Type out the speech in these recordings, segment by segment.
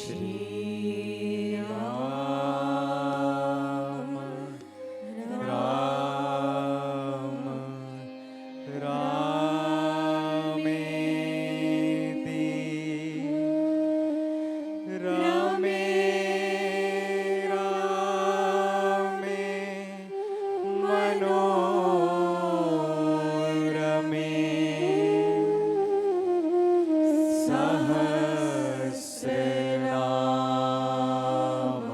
श्री राम राम रामेति रमे रामे मनोरमे सहस्रनाम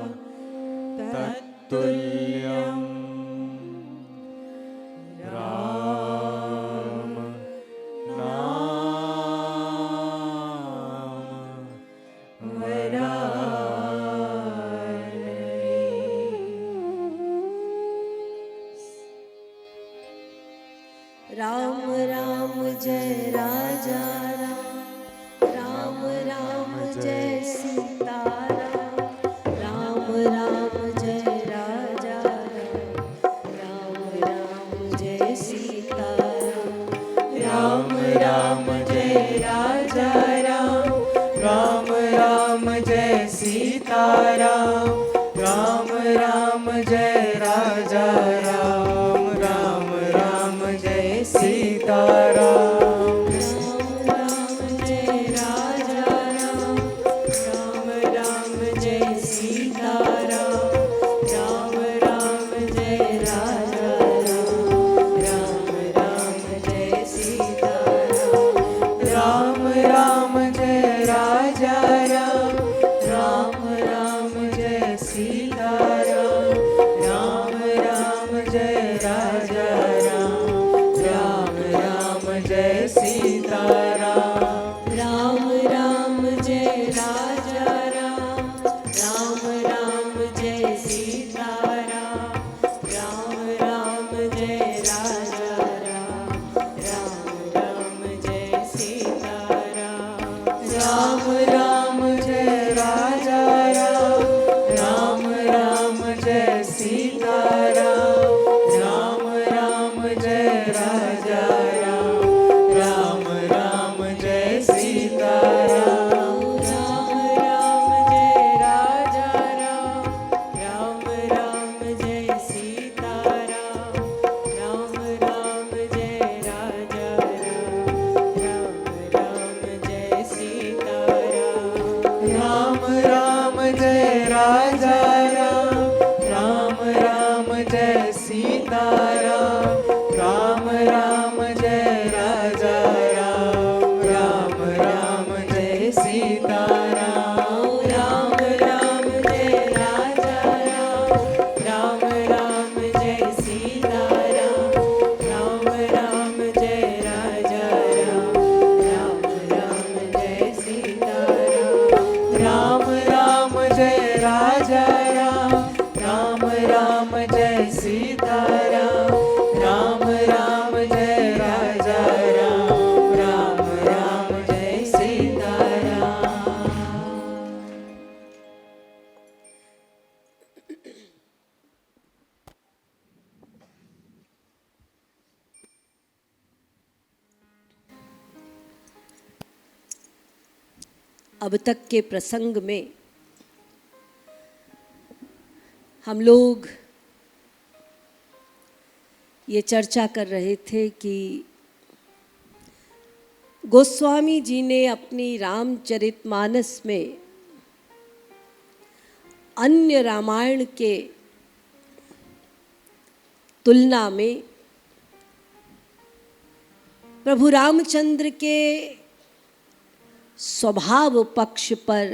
तत्तुल्यं राम नाम वरानने। राम राम जय राजा राम, राम राम जय सीताराम, राम राम जय राजा राम, राम जय सीताराम, राम राम जय राजा राम, राम राम जय सीताराम, राम राम जय राजा राम, राम राम जय सीताराम। राम जय राजा राम, राम राम जय सीताराम, राम राम जय राजा राम, राम जय सीताराम, राम राम जय राजा राम, राम राम जय सीताराम, राम राम जय राजा राम, राम राम जय सीताराम। राम राम जय राजा राम, राम राम जय सीताराम, राम राम जय राजा राम, राम जय सीताराम, राम राम जय राजा राम, राम राम जय सीताराम, राम राम जय राजा राम, राम राम जय सीताराम। राम राम जय राजा राम, राम राम जय सीताराम, राम राम जय राजा राम, राम जय सीताराम, राम राम जय राजा राम, राम राम जय सीताराम, राम राम जय राजा राम, राम राम जय सीताराम। राम राम जय राजा राम, राम राम जय सीताराम, राम राम जय राजा राम, राम जय सीताराम, राम राम जय राजा राम, राम राम जय सीताराम, राम राम जय राजा राम, राम राम जय सीताराम। अब तक के प्रसंग में हम लोग ये चर्चा कर रहे थे कि गोस्वामी जी ने अपनी रामचरितमानस में अन्य रामायण के तुलना में प्रभु रामचंद्र के स्वभाव पक्ष पर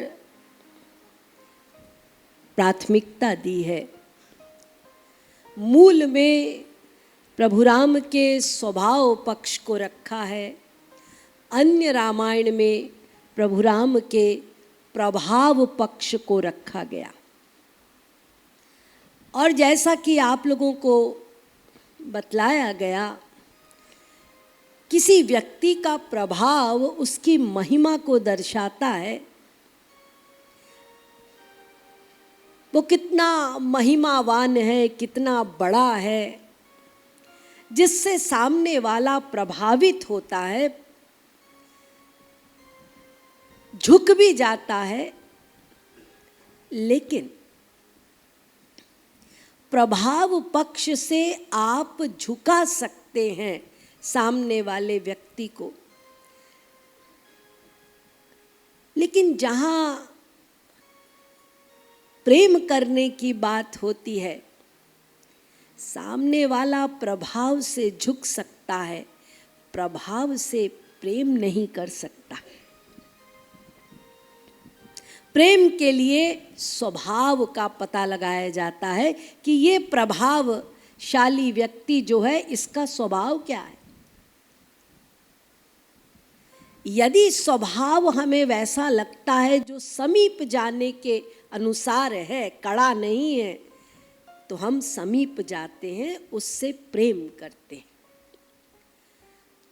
प्राथमिकता दी है। मूल में प्रभु राम के स्वभाव पक्ष को रखा है, अन्य रामायण में प्रभु राम के प्रभाव पक्ष को रखा गया। और जैसा कि आप लोगों को बतलाया गया, किसी व्यक्ति का प्रभाव उसकी महिमा को दर्शाता है। वो कितना महिमावान है, कितना बड़ा है, जिससे सामने वाला प्रभावित होता है, झुक भी जाता है लेकिन प्रभाव पक्ष से आप झुका सकते हैं सामने वाले व्यक्ति को, लेकिन जहां प्रेम करने की बात होती है, सामने वाला प्रभाव से झुक सकता है, प्रभाव से प्रेम नहीं कर सकता। प्रेम के लिए स्वभाव का पता लगाया जाता है कि ये प्रभावशाली व्यक्ति जो है, इसका स्वभाव क्या है। यदि स्वभाव हमें वैसा लगता है जो समीप जाने के अनुसार है, कड़ा नहीं है, तो हम समीप जाते हैं, उससे प्रेम करते हैं।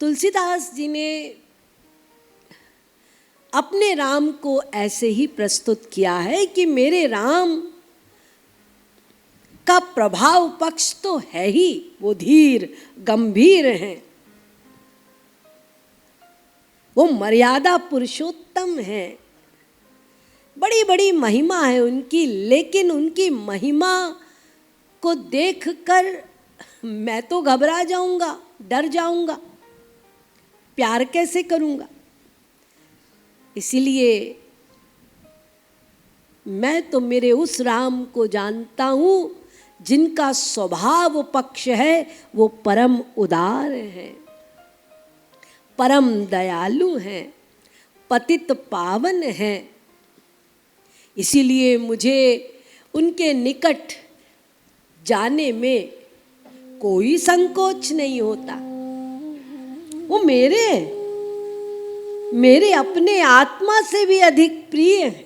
तुलसीदास जी ने अपने राम को ऐसे ही प्रस्तुत किया है कि मेरे राम का प्रभाव पक्ष तो है ही, वो धीर गंभीर हैं, वो मर्यादा पुरुषोत्तम हैं, बड़ी बड़ी महिमा है उनकी, लेकिन उनकी महिमा को देखकर मैं तो घबरा जाऊंगा, डर जाऊंगा, प्यार कैसे करूंगा। इसीलिए मैं तो मेरे उस राम को जानता हूं जिनका स्वभाव पक्ष है वो परम उदार है, परम दयालु हैं, पतित पावन हैं। इसीलिए मुझे उनके निकट जाने में कोई संकोच नहीं होता। वो मेरे अपने आत्मा से भी अधिक प्रिय है।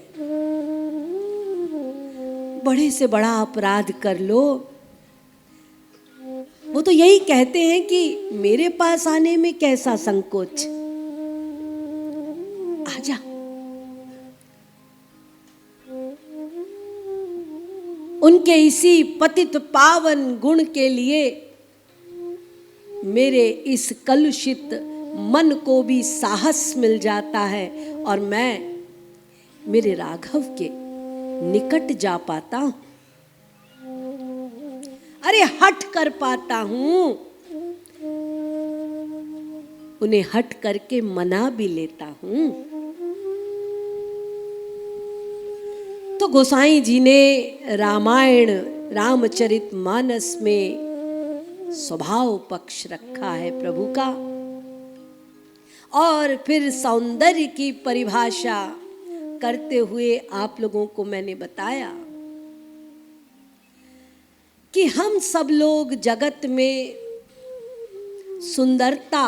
बड़े से बड़ा अपराध कर लो, वो तो यही कहते हैं कि मेरे पास आने में कैसा संकोच, आजा। उनके इसी पतित पावन गुण के लिए मेरे इस कलुषित मन को भी साहस मिल जाता है और मैं मेरे राघव के निकट जा पाता हूं, अरे हट कर पाता हूं, उन्हें हट करके मना भी लेता हूं। तो गोसाई जी ने रामायण रामचरितमानस में स्वभाव पक्ष रखा है प्रभु का, और फिर सौंदर्य की परिभाषा करते हुए आप लोगों को मैंने बताया कि हम सब लोग जगत में सुंदरता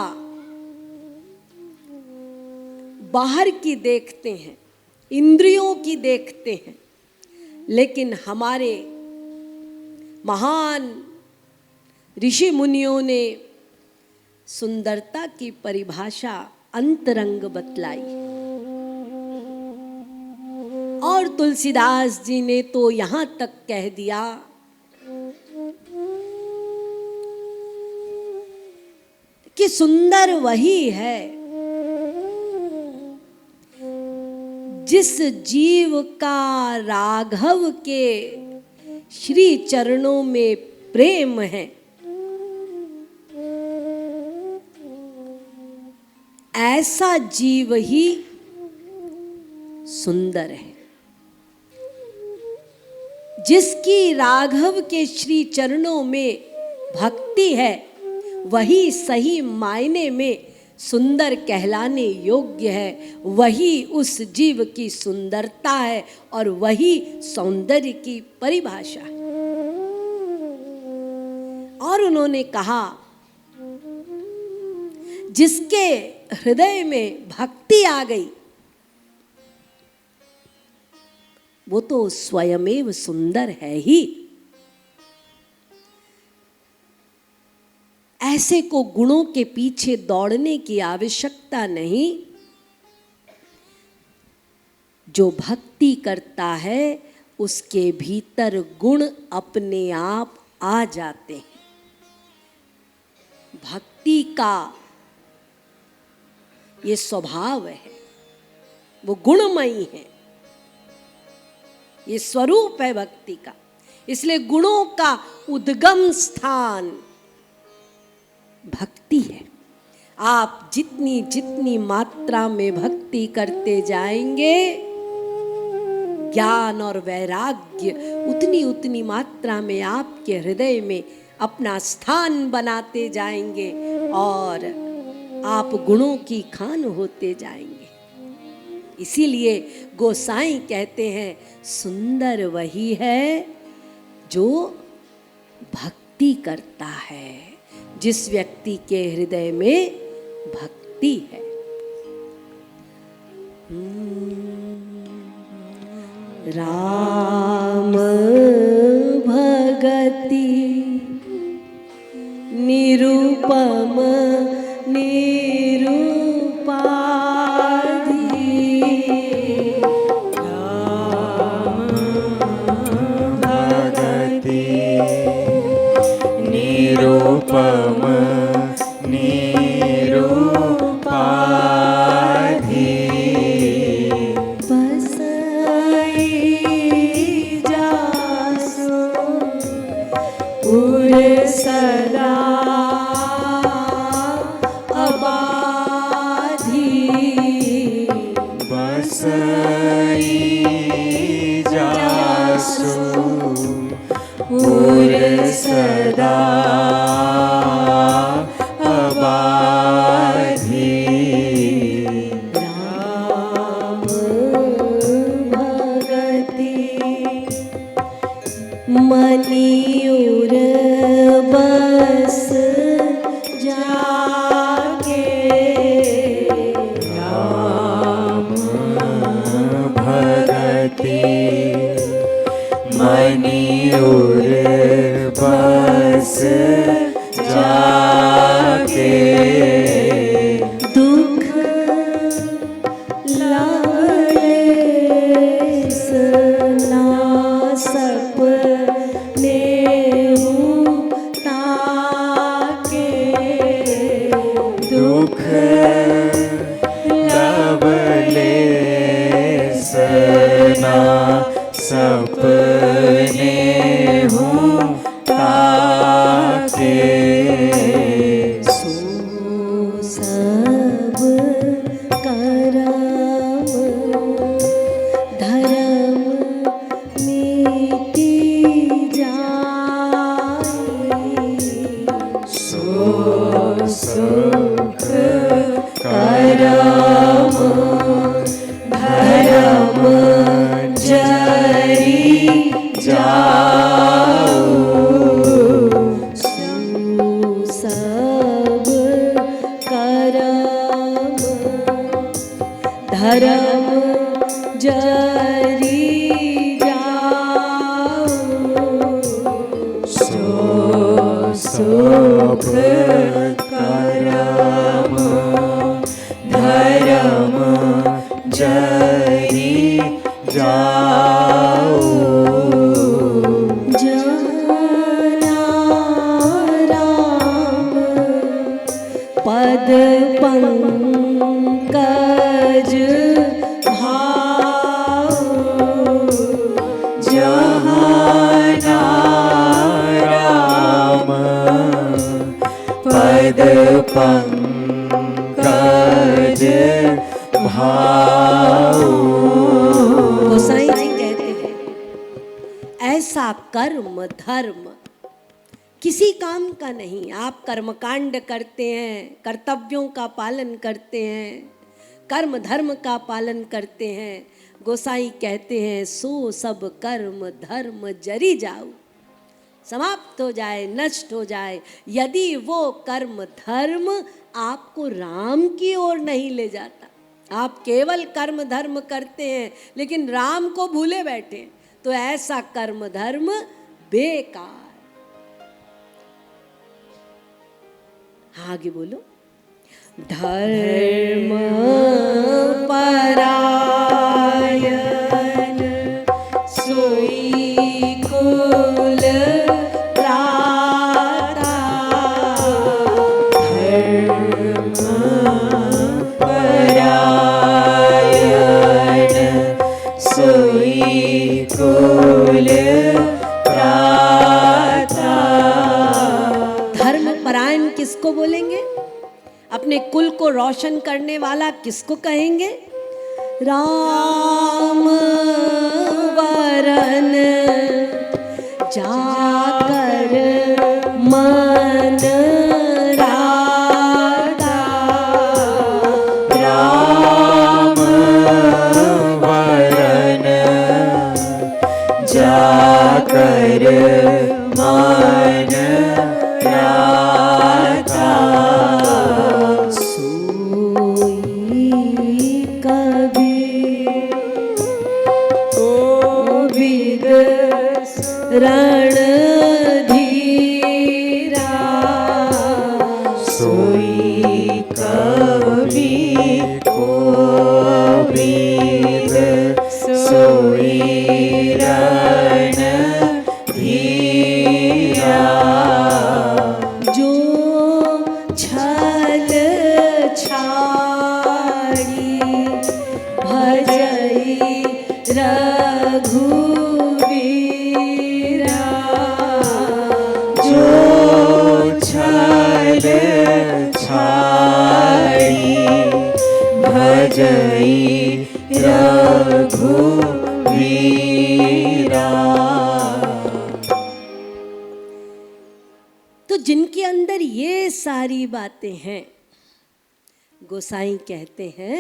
बाहर की देखते हैं, इंद्रियों की देखते हैं, लेकिन हमारे महान ऋषि मुनियों ने सुंदरता की परिभाषा अंतरंग बतलाई। और तुलसीदास जी ने तो यहां तक कह दिया कि सुंदर वही है जिस जीव का राघव के श्री चरणों में प्रेम है। ऐसा जीव ही सुंदर है। जिसकी राघव के श्री चरणों में भक्ति है वही सही मायने में सुंदर कहलाने योग्य है, वही उस जीव की सुंदरता है और वही सौंदर्य की परिभाषा है। और उन्होंने कहा जिसके हृदय में भक्ति आ गई वो तो स्वयमेव सुंदर है ही। ऐसे को गुणों के पीछे दौड़ने की आवश्यकता नहीं। जो भक्ति करता है उसके भीतर गुण अपने आप आ जाते हैं। भक्ति का ये स्वभाव है, वो गुणमयी है। ये स्वरूप है भक्ति का। इसलिए गुणों का उद्गम स्थान भक्ति है। आप जितनी जितनी मात्रा में भक्ति करते जाएंगे, ज्ञान और वैराग्य उतनी उतनी मात्रा में आपके हृदय में अपना स्थान बनाते जाएंगे और आप गुणों की खान होते जाएंगे। इसीलिए गोसाई कहते हैं, सुंदर वही है जो भक्ति करता है, जिस व्यक्ति के हृदय में भक्ति है। राम भगति निरुपम निरुपाधि, राम भगति निरुपम निरुपाधि, बसई जासु पुर सदा अबाधि, बसई जासु पुर सदा अबाधि, राम भगति मनियुर बस जाके, राम भगति मनियुर बस जाके, दुख लालेस ना सपने ताके, दुख लवलेस ना सपने हूँ ताके, सो सब करम धर्म मिटी जाए, सो सुख करम धर्म जरी जाओ, सो सब करम धर्म जरी जाओ, सो सुख करम धर्म जरी जाओ, जाना राम पद पंकज भाव, जहाना राम पद पंकज भाव। गोसाई जी कहते हैं, ऐसा कर्म धर्म किसी काम का नहीं। आप कर्मकांड करते हैं, कर्तव्यों का पालन करते हैं, कर्म धर्म का पालन करते हैं। गोसाई कहते हैं, सो सब कर्म धर्म जरी जाओ, समाप्त हो जाए, नष्ट हो जाए, यदि वो कर्म धर्म आपको राम की ओर नहीं ले जाता। आप केवल कर्म धर्म करते हैं लेकिन राम को भूले बैठे, तो ऐसा कर्म धर्म बेकार। आगे बोलो। धर्म परायण सोई कुल त्राता, धर्म परायण सोई सोई कुल त्राता। धर्मपरायण किसको बोलेंगे? अपने कुल को रोशन करने वाला किसको कहेंगे? राम वरन जाकर मन राता। राम वरन जाकर मन राता। सोई कबीर कोविद रणधीरा। सोई कबीर कोविद सोई रणधीरा। जो छल छाड़ी भजई रघुवीरा। जो छल छाड़ी भजई रघुवीरा। तो जिनके अंदर ये सारी बातें हैं, गोसाई कहते हैं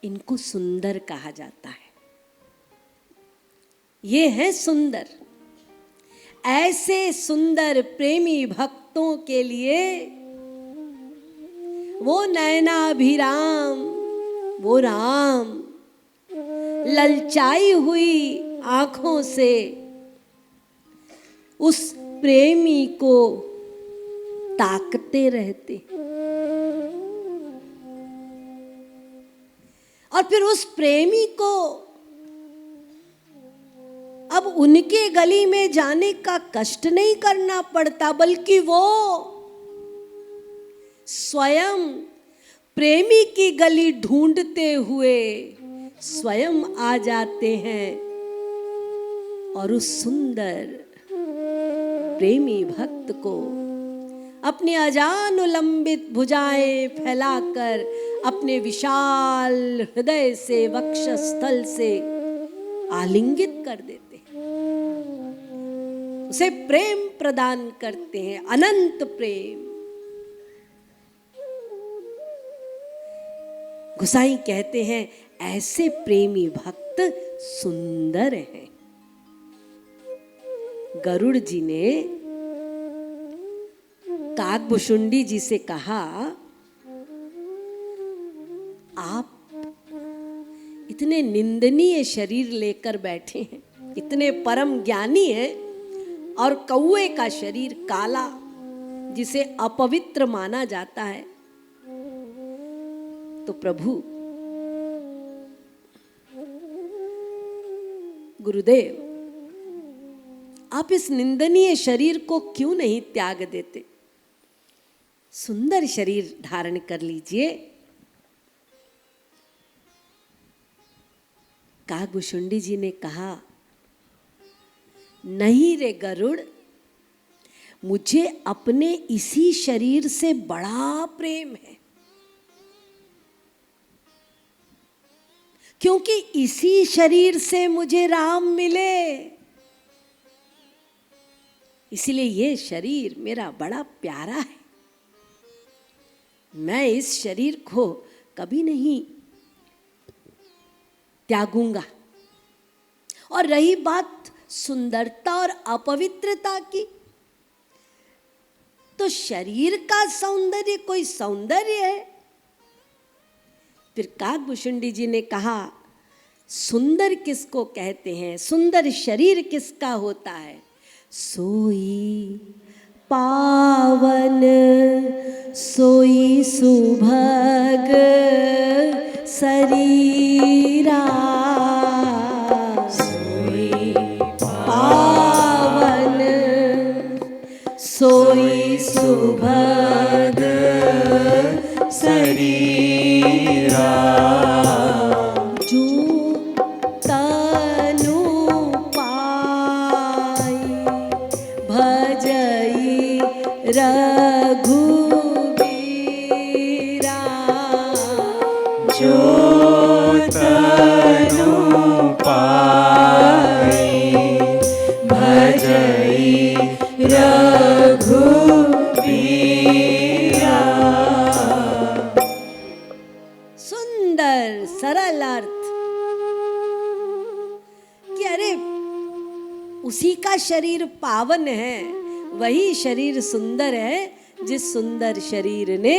इनको सुंदर कहा जाता है। ये है सुंदर। ऐसे सुंदर प्रेमी भक्तों के लिए वो नयनाभिराम, वो राम ललचाई हुई आंखों से उस प्रेमी को ताकते रहते और फिर उस प्रेमी को अब उनके गली में जाने का कष्ट नहीं करना पड़ता, बल्कि वो स्वयं प्रेमी की गली ढूंढते हुए स्वयं आ जाते हैं और उस सुंदर प्रेमी भक्त को अपनी अजानुलंबित भुजाएं फैलाकर अपने विशाल हृदय से, वक्षस्थल से आलिंगित कर देते हैं, उसे प्रेम प्रदान करते हैं, अनंत प्रेम। गोसाई कहते हैं ऐसे प्रेमी भक्त सुंदर हैं। गरुड़ जी ने काकभुशुंडी जी से कहा, आप इतने निंदनीय शरीर लेकर बैठे हैं, इतने परम ज्ञानी हैं, और कौवे का शरीर काला जिसे अपवित्र माना जाता है, तो प्रभु गुरुदेव आप इस निंदनीय शरीर को क्यों नहीं त्याग देते, सुंदर शरीर धारण कर लीजिए। काकभुशुंडी जी ने कहा, नहीं रे गरुड़, मुझे अपने इसी शरीर से बड़ा प्रेम है, क्योंकि इसी शरीर से मुझे राम मिले, इसलिए ये शरीर मेरा बड़ा प्यारा है, मैं इस शरीर को कभी नहीं त्यागूंगा। और रही बात सुंदरता और अपवित्रता की, तो शरीर का सौंदर्य कोई सौंदर्य है। फिर काकभुशुंडी जी ने कहा, सुंदर किसको कहते हैं, सुंदर शरीर किसका होता है, सोई पावन सोई सुभग शरीरा। सोई पावन सोई सुभग शरीरा। जो उसी का शरीर पावन है, वही शरीर सुंदर है जिस सुंदर शरीर ने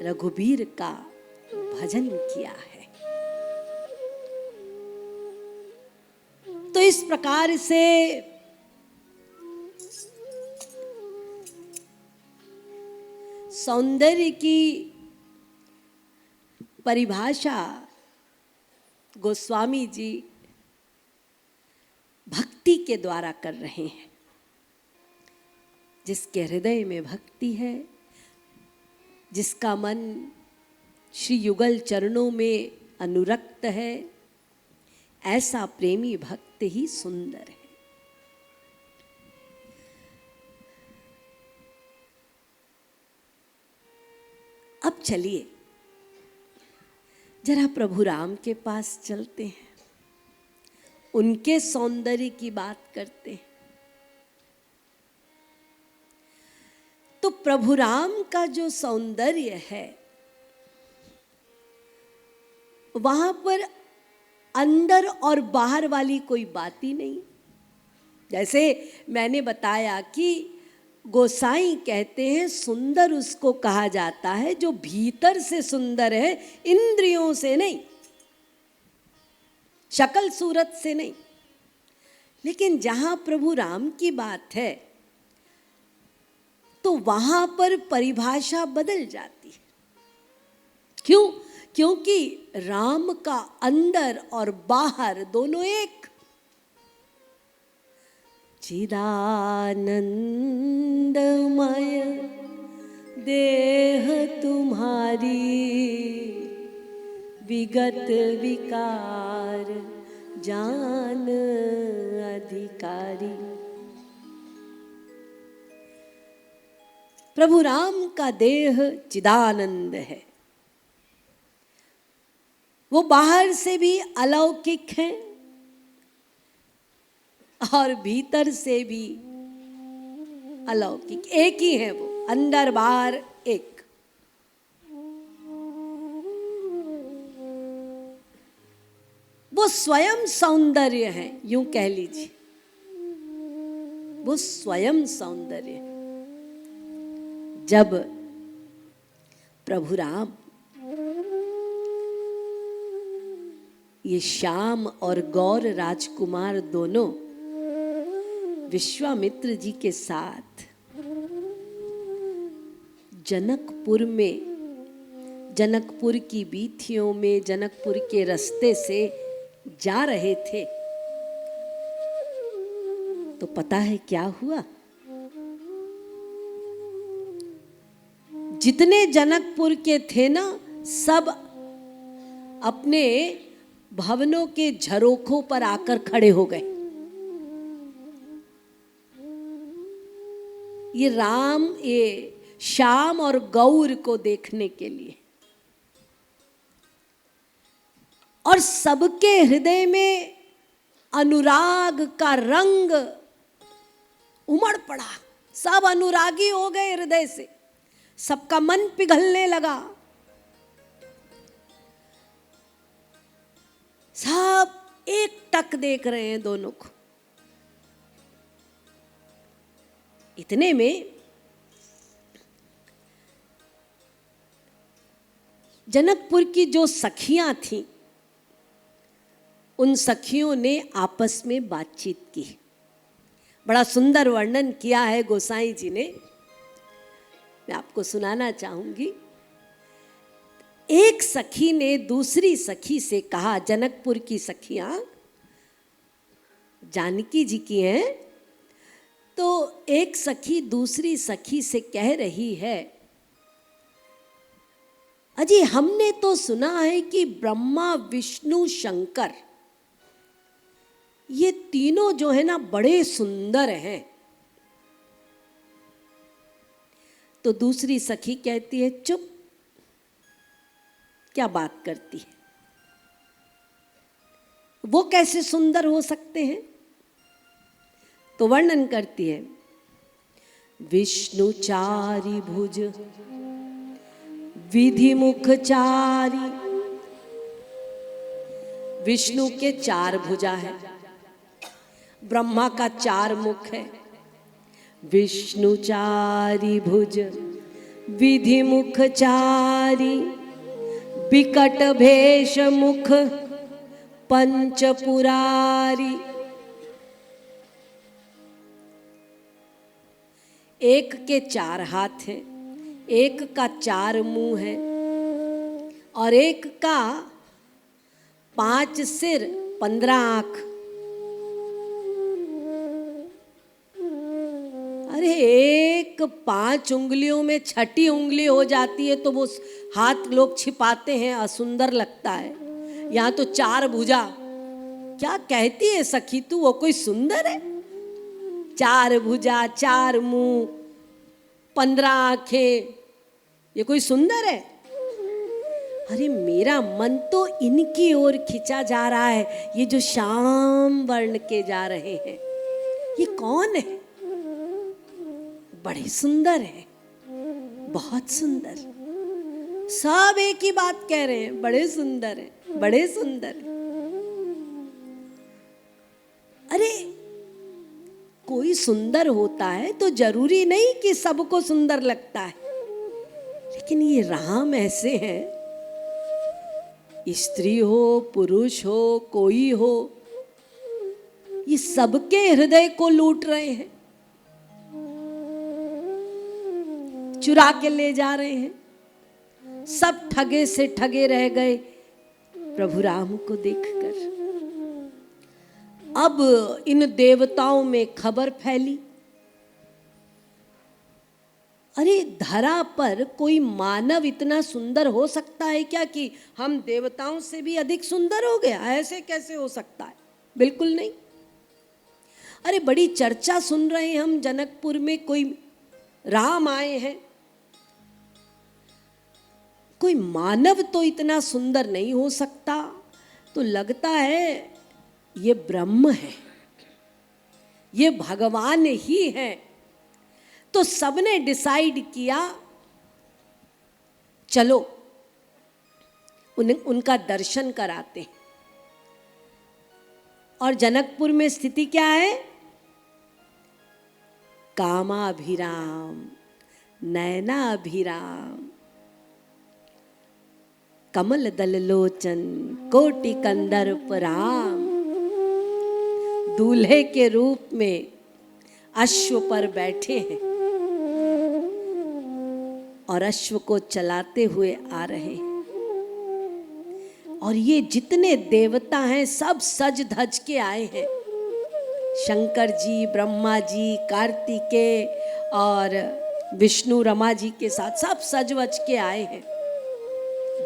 रघुबीर का भजन किया है। तो इस प्रकार से सौंदर्य की परिभाषा गोस्वामी जी भक्ति के द्वारा कर रहे हैं। जिसके हृदय में भक्ति है, जिसका मन श्री युगल चरणों में अनुरक्त है, ऐसा प्रेमी भक्त ही सुंदर है। अब चलिए जरा प्रभु राम के पास चलते हैं, उनके सौंदर्य की बात करते हैं। तो प्रभु राम का जो सौंदर्य है वहां पर अंदर और बाहर वाली कोई बात ही नहीं। जैसे मैंने बताया कि गोसाई कहते हैं सुंदर उसको कहा जाता है जो भीतर से सुंदर है, इंद्रियों से नहीं, शक्ल सूरत से नहीं। लेकिन जहां प्रभु राम की बात है तो वहां पर परिभाषा बदल जाती है। क्यों? क्योंकि राम का अंदर और बाहर दोनों एक। चिदानंदमय देह तुम्हारी, विगत विकार जान अधिकारी। प्रभु राम का देह चिदानंद है, वो बाहर से भी अलौकिक है और भीतर से भी अलौकिक, एक ही है वो, अंदर बाहर एक। वो स्वयं सौंदर्य है, यूं कह लीजिए, वो स्वयं सौंदर्य है। जब प्रभु राम ये श्याम और गौर राजकुमार दोनों विश्वामित्र जी के साथ जनकपुर में, जनकपुर की बीथियों में, जनकपुर के रास्ते से जा रहे थे तो पता है क्या हुआ? जितने जनकपुर के थे ना, सब अपने भवनों के झरोखों पर आकर खड़े हो गए। ये राम, ये श्याम और गौर को देखने के लिए। और सबके हृदय में अनुराग का रंग उमड़ पड़ा, सब अनुरागी हो गए हृदय से, सबका मन पिघलने लगा। सब एक टक देख रहे हैं दोनों को। इतने में जनकपुर की जो सखियां थीं, उन सखियों ने आपस में बातचीत की। बड़ा सुंदर वर्णन किया है गोसाई जी ने, मैं आपको सुनाना चाहूंगी। एक सखी ने दूसरी सखी से कहा, जनकपुर की सखियां जानकी जी की हैं, तो एक सखी दूसरी सखी से कह रही है, अजी हमने तो सुना है कि ब्रह्मा विष्णु शंकर ये तीनों जो है ना बड़े सुंदर हैं। तो दूसरी सखी कहती है, चुप, क्या बात करती है, वो कैसे सुंदर हो सकते हैं? तो वर्णन करती है, विष्णु चारि भुज विधि मुख चारि। विष्णु के 4 भुजा है, ब्रह्मा का 4 मुख है। विष्णु चारि भुज विधि मुख चारि, विकट भेष मुख पंचपुरारी। एक के 4 हाथ हैं, एक का 4 मुंह है और एक का 5 सिर 15 आंख। अरे एक 5 उंगलियों में छठी उंगली हो जाती है तो वो हाथ लोग छिपाते हैं, असुंदर लगता है। यहाँ तो 4 भुजा, क्या कहती है सखी तू, वो कोई सुंदर है? 4 भुजा, 4 मुंह, 15 आंखें, ये कोई सुंदर है? अरे मेरा मन तो इनकी ओर खिंचा जा रहा है। ये जो श्याम वर्ण के जा रहे हैं, ये कौन है? बड़े सुंदर है, बहुत सुंदर। सब एक ही बात कह रहे हैं, बड़े सुंदर है, बड़े सुंदर है। अरे कोई सुंदर होता है तो जरूरी नहीं कि सबको सुंदर लगता है, लेकिन ये राम ऐसे हैं, स्त्री हो पुरुष हो कोई हो, ये सबके हृदय को लूट रहे हैं, चुरा के ले जा रहे हैं। सब ठगे से ठगे रह गए प्रभु राम को देखकर। अब इन देवताओं में खबर फैली, अरे धरा पर कोई मानव इतना सुंदर हो सकता है क्या कि हम देवताओं से भी अधिक सुंदर हो गया? ऐसे कैसे हो सकता है? बिल्कुल नहीं। अरे बड़ी चर्चा सुन रहे हैं हम, जनकपुर में कोई राम आए हैं, कोई मानव तो इतना सुंदर नहीं हो सकता। तो लगता है ये ब्रह्म है, ये भगवान ही है। तो सबने डिसाइड किया चलो उनका दर्शन कराते हैं। और जनकपुर में स्थिति क्या है? कामाभिराम, नयनाभिराम, कमल दल लोचन, कोटि कंदर्प राम। दूल्हे के रूप में अश्व पर बैठे हैं और अश्व को चलाते हुए आ रहे हैं। और ये जितने देवता हैं सब सज धज के आए हैं। शंकर जी, ब्रह्मा जी, कार्तिकेय और विष्णु रमा जी के साथ सब सज वज के आए हैं,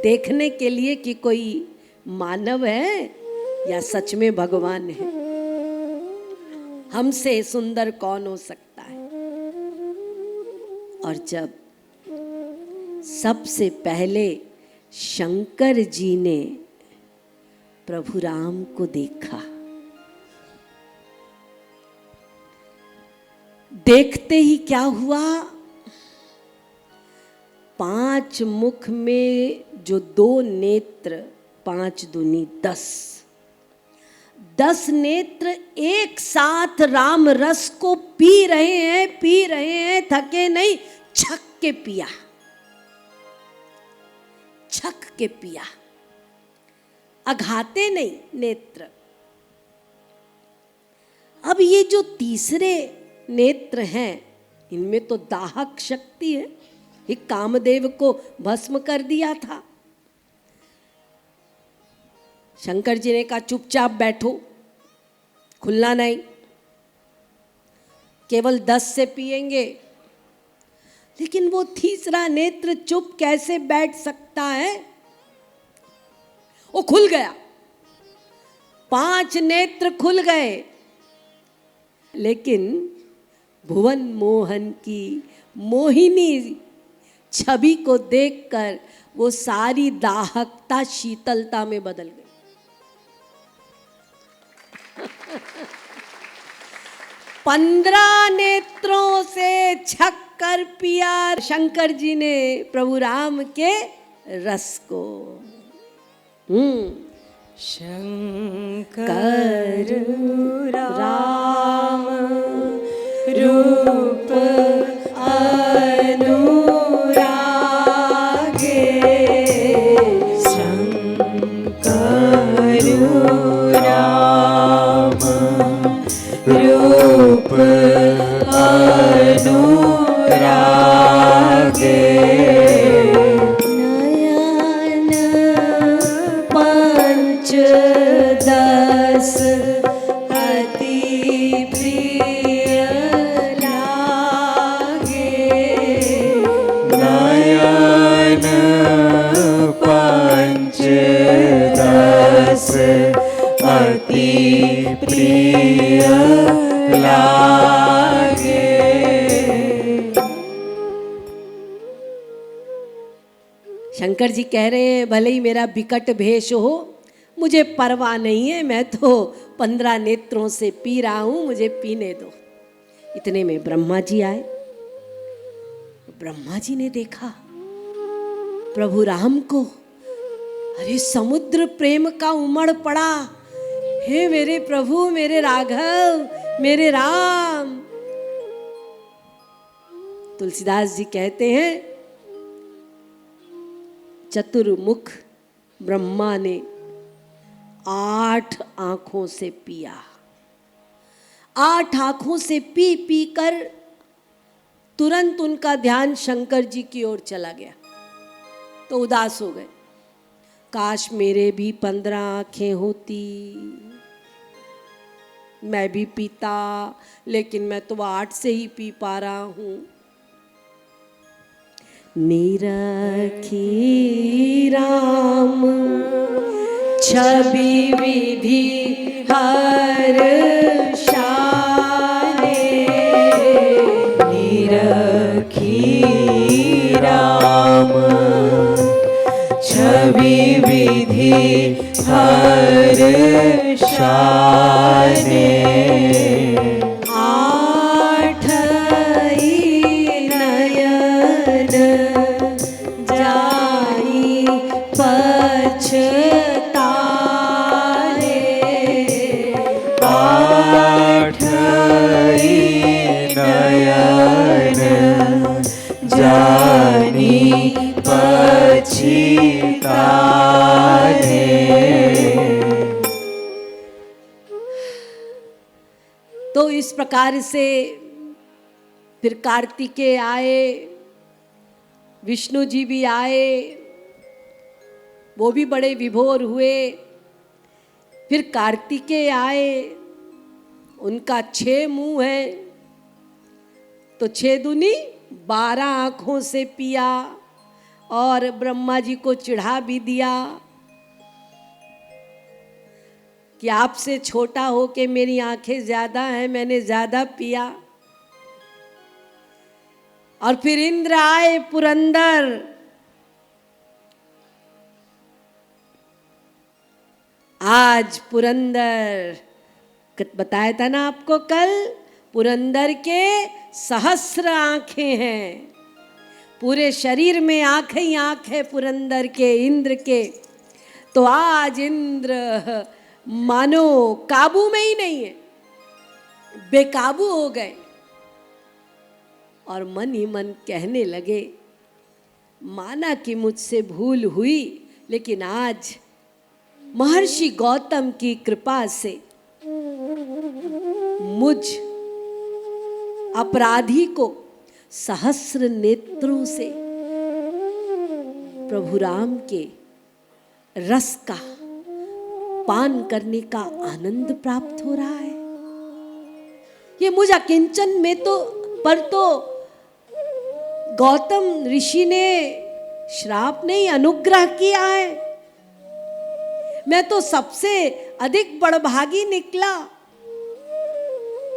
देखने के लिए कि कोई मानव है या सच में भगवान है। हमसे सुंदर कौन हो सकता है? और जब सबसे पहले शंकर जी ने प्रभु राम को देखा, देखते ही क्या हुआ? 5 मुख में जो 2 नेत्र, 5 दूनी 10 नेत्र एक साथ राम रस को पी रहे हैं, थके नहीं, छक के पिया, छक के पिया, अघाते नहीं नेत्र। अब ये जो तीसरे नेत्र हैं, इनमें तो दाहक शक्ति है, ये कामदेव को भस्म कर दिया था। शंकर जी ने कहा चुपचाप बैठो, खुलना नहीं, केवल 10 से पिएंगे। लेकिन वो तीसरा नेत्र चुप कैसे बैठ सकता है? वो खुल गया, 5 नेत्र खुल गए। लेकिन भुवन मोहन की मोहिनी छवि को देखकर वो सारी दाहकता शीतलता में बदल गई। 15 नेत्रों से छक कर पिया शंकर जी ने प्रभु राम के रस को। शंकर राम रूप अनुरागे नयन पंचदश अति प्रिय लागे नयन पंचदश अति प्रिय लागे। शंकर जी कह रहे हैं भले ही मेरा विकट भेष हो, मुझे परवाह नहीं है, मैं तो 15 नेत्रों से पी रहा हूं, मुझे पीने दो। इतने में ब्रह्मा जी आए। ब्रह्मा जी ने देखा प्रभु राम को, अरे समुद्र प्रेम का उमड़ पड़ा। हे मेरे प्रभु, मेरे राघव, मेरे राम। तुलसीदास जी कहते हैं चतुर्मुख ब्रह्मा ने 8 आंखों से पिया। 8 आंखों से पी पी कर तुरंत उनका ध्यान शंकर जी की ओर चला गया, तो उदास हो गए। काश मेरे भी 15 आंखें होती, मैं भी पीता, लेकिन मैं तो 8 से ही पी पा रहा हूं। निरखी राम छवि विधि हर शाने, निरखी राम छवि विधि हर शाने। 8 नयन जाई पछताए। 8 नयन जानी पछताए। तो इस प्रकार से फिर कार्तिकेय आए, विष्णु जी भी आए, वो भी बड़े विभोर हुए। फिर कार्तिकेय आए, उनका 6 मुंह है, तो 6 दूनी 12 आंखों से पिया और ब्रह्मा जी को चिढ़ा भी दिया कि आपसे छोटा हो के मेरी आंखें ज्यादा हैं, मैंने ज्यादा पिया। और फिर इंद्र आए पुरंदर, आज पुरंदर बताया था ना आपको कल, पुरंदर के सहस्र आंखें हैं, पूरे शरीर में आंख ही आंख है पुरंदर के, इंद्र के। तो आज इंद्र मानो काबू में ही नहीं है, बेकाबू हो गए और मन ही मन कहने लगे, माना कि मुझसे भूल हुई, लेकिन आज महर्षि गौतम की कृपा से मुझ अपराधी को सहस्र नेत्रों से प्रभु राम के रस का पान करने का आनंद प्राप्त हो रहा है। ये मुझ अकिंचन में तो पर तो गौतम ऋषि ने श्राप नहीं अनुग्रह किया है। मैं तो सबसे अधिक बड़भागी निकला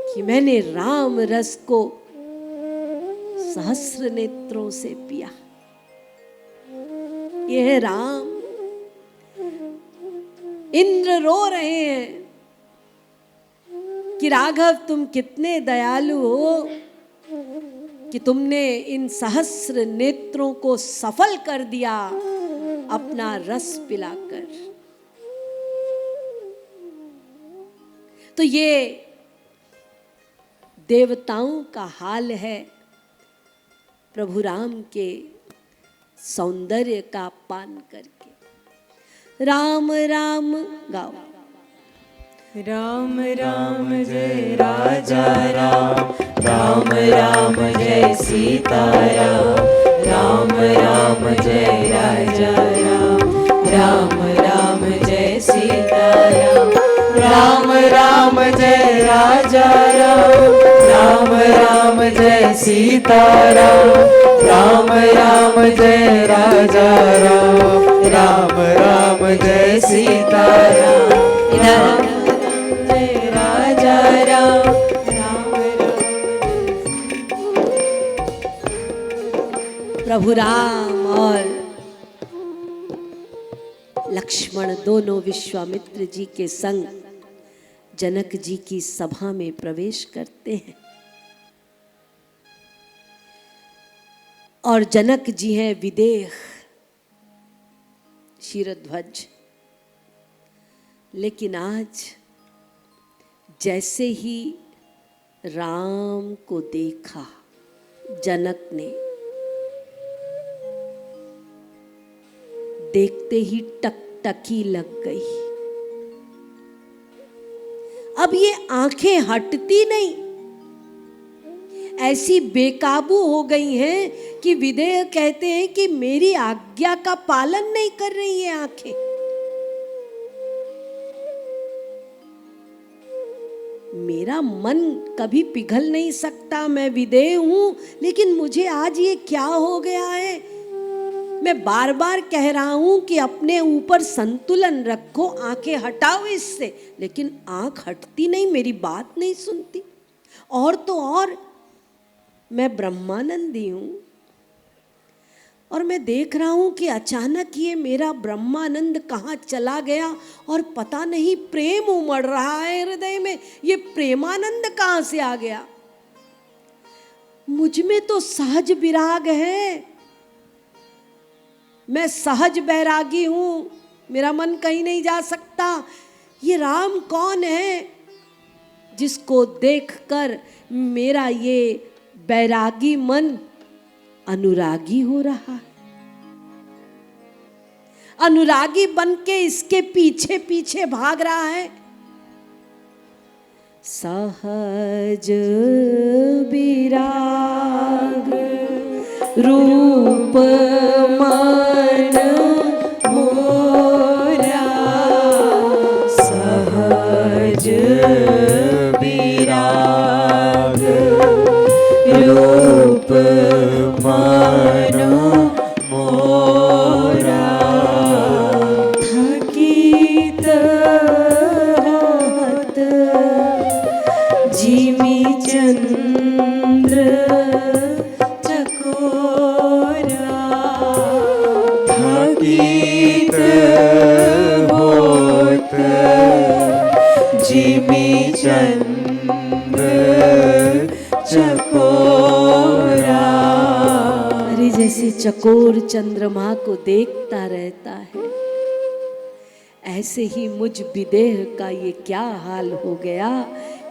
कि मैंने राम रस को सहस्र नेत्रों से पिया। ये है राम। इंद्र रो रहे हैं कि राघव तुम कितने दयालु हो कि तुमने इन सहस्र नेत्रों को सफल कर दिया अपना रस पिलाकर। तो ये देवताओं का हाल है प्रभु राम के सौंदर्य का पान करके। राम राम गाओ। राम राम जय राजा राम, राम राम जय सीता राम, राम राम जय राजा राम, राम राम जय सीता राम, राम राम जय राजा राम, राम राम जय सीता राम, राम राम जय राजा राम, राम राम जय सीता राम, राम जय राजा राम, राम प्रभु राम और लक्ष्मण दोनों विश्वामित्र जी के संग जनक जी की सभा में प्रवेश करते हैं। और जनक जी हैं विदेह शिरध्वज। लेकिन आज जैसे ही राम को देखा जनक ने, देखते ही टकटकी लग गई। अब ये आंखें हटती नहीं, ऐसी बेकाबू हो गई हैं कि विदेह कहते हैं कि मेरी आज्ञा का पालन नहीं कर रही है आंखें। मेरा मन कभी पिघल नहीं सकता, मैं विदेह हूं, लेकिन मुझे आज ये क्या हो गया है। मैं बार बार कह रहा हूं कि अपने ऊपर संतुलन रखो, आंखें हटाओ इससे, लेकिन आंख हटती नहीं, मेरी बात नहीं सुनती। और तो और मैं ब्रह्मानंदी हूं और मैं देख रहा हूं कि अचानक ये मेरा ब्रह्मानंद कहाँ चला गया और पता नहीं प्रेम उमड़ रहा है हृदय में। ये प्रेमानंद कहाँ से आ गया। मुझ में तो सहज विराग है, मैं सहज बैरागी हूं, मेरा मन कहीं नहीं जा सकता। ये राम कौन है जिसको देखकर मेरा ये बैरागी मन अनुरागी हो रहा है। अनुरागी बन के इसके पीछे पीछे भाग रहा है। सहज विराग रूप मन मोरा, सहज विराग रूप मन मोरा, थकित होत जिमि चंद्र चकोरा, थकित होत जिमि चंद्र चकोरा। अरे जैसे चकोर चंद्रमा को देखता रहता है, ऐसे ही मुझ विदेह का ये क्या हाल हो गया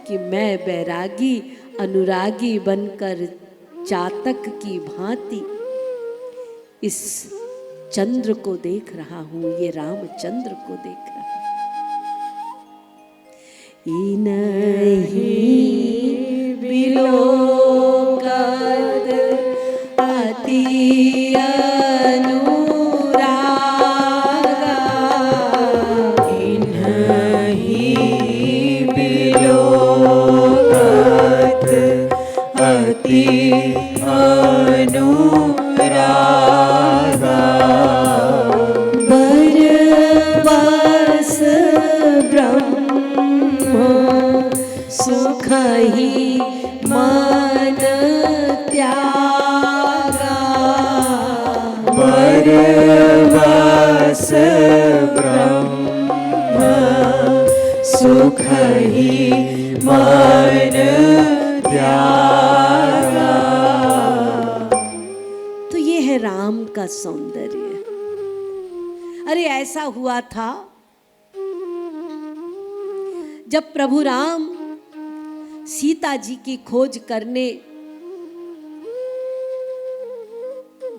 कि मैं बैरागी अनुरागी बनकर चातक की भांति इस चंद्र को देख रहा हूं, ये रामचंद्र को देख रहा हूं। इनहि बिलोकत अति अनुरागा, इनहि बिलोकत अति अनुरागा, बरबस ब्रह्म सुख ही मन त्यागा, बरबस ब्रह्म सुख ही मन त्यागा। तो ये है राम का सौंदर्य। अरे ऐसा हुआ था जब प्रभु राम सीता जी की खोज करने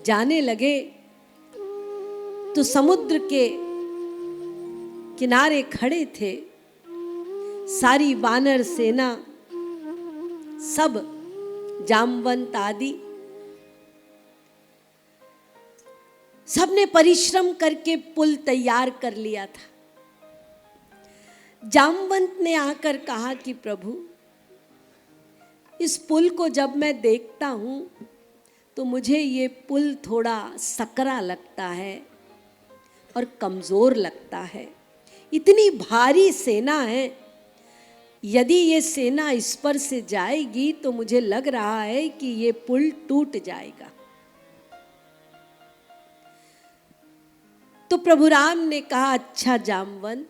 जाने लगे तो समुद्र के किनारे खड़े थे सारी वानर सेना, सब जामवंत आदि, सबने परिश्रम करके पुल तैयार कर लिया था। जामवंत ने आकर कहा कि प्रभु, इस पुल को जब मैं देखता हूं तो मुझे ये पुल थोड़ा सकरा लगता है और कमजोर लगता है। इतनी भारी सेना है, यदि ये सेना इस पर से जाएगी तो मुझे लग रहा है कि ये पुल टूट जाएगा। तो प्रभु राम ने कहा, अच्छा जामवंत,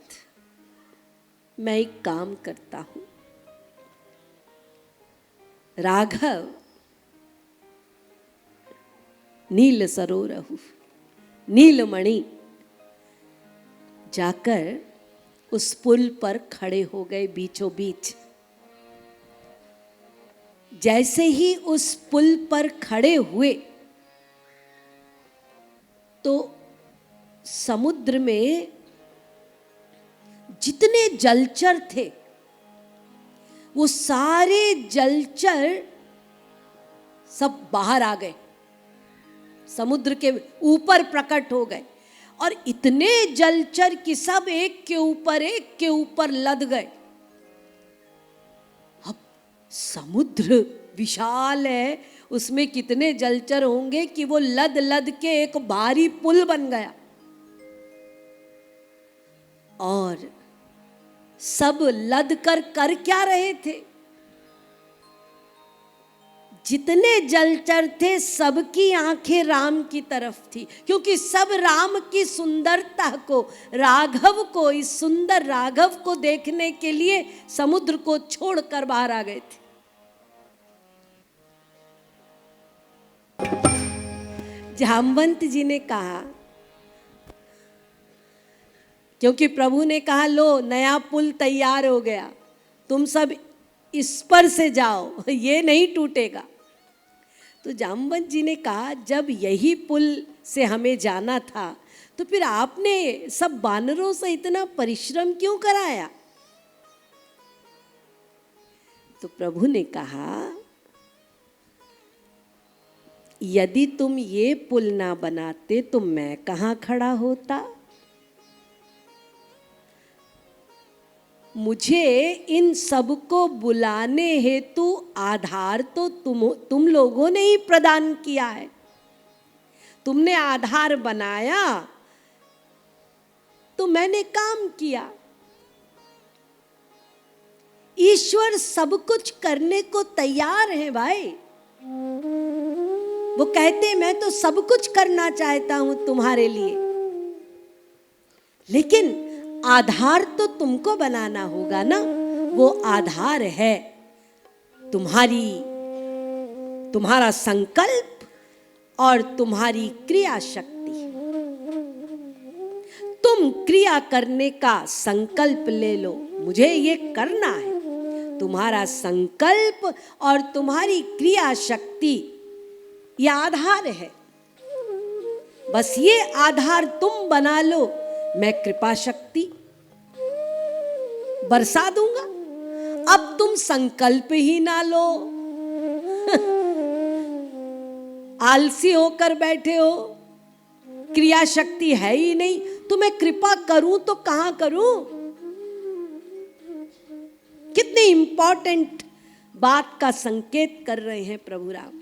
मैं एक काम करता हूं। राघव नील सरोरहु, नीलमणि जाकर उस पुल पर खड़े हो गए बीचों बीच। जैसे ही उस पुल पर खड़े हुए तो समुद्र में जितने जलचर थे वो सारे जलचर सब बाहर आ गए, समुद्र के ऊपर प्रकट हो गए और इतने जलचर कि सब एक के ऊपर लद गए। अब समुद्र विशाल है, उसमें कितने जलचर होंगे कि वो लद लद के एक भारी पुल बन गया और सब लद कर क्या रहे थे? जितने जलचर थे सबकी आंखें राम की तरफ थी, क्योंकि सब राम की सुंदरता को, राघव को, इस सुंदर राघव को देखने के लिए समुद्र को छोड़कर बाहर आ गए थे। जामवंत जी ने कहा, क्योंकि प्रभु ने कहा लो नया पुल तैयार हो गया, तुम सब इस पर से जाओ, ये नहीं टूटेगा। तो जामवंत जी ने कहा, जब यही पुल से हमें जाना था तो फिर आपने सब बानरों से इतना परिश्रम क्यों कराया? तो प्रभु ने कहा, यदि तुम ये पुल ना बनाते तो मैं कहाँ खड़ा होता? मुझे इन सबको बुलाने हेतु आधार तो तुम लोगों ने ही प्रदान किया है। तुमने आधार बनाया तो मैंने काम किया। ईश्वर सब कुछ करने को तैयार है भाई। वो कहते मैं तो सब कुछ करना चाहता हूं तुम्हारे लिए, लेकिन आधार तो तुमको बनाना होगा ना। वो आधार है तुम्हारा संकल्प और तुम्हारी क्रिया शक्ति। तुम क्रिया करने का संकल्प ले लो, मुझे ये करना है। तुम्हारा संकल्प और तुम्हारी क्रिया शक्ति ये आधार है। बस ये आधार तुम बना लो, मैं कृपा शक्ति बरसा दूंगा। अब तुम संकल्प ही ना लो, आलसी होकर बैठे हो, क्रिया शक्ति है ही नहीं, तो मैं कृपा करूं तो कहां करूं? कितनी इंपॉर्टेंट बात का संकेत कर रहे हैं प्रभु राम